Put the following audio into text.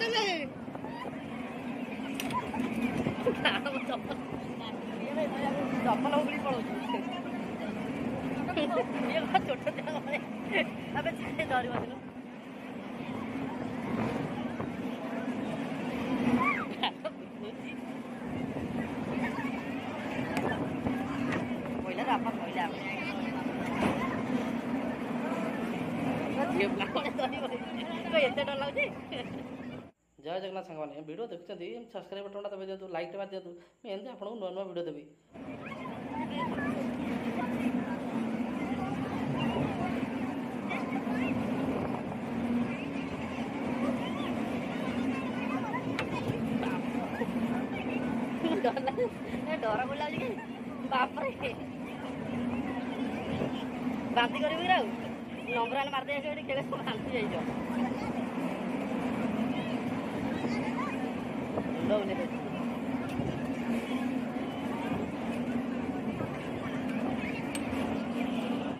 चले चप्पल उगड़ी पड़ो छोट छाड़े धर पहिला बापा पहिला एत डर लगे जय जगन्नाथ सांग मैंने वीडियो देखते सब्सक्राइब बटन दबे दिखाँ लाइक मार दिखाँ एमती आपको नुआ नुआ वीडियो देवी डर बोला बापरे बांती कर नंबर मारदे खेल बांती जाइए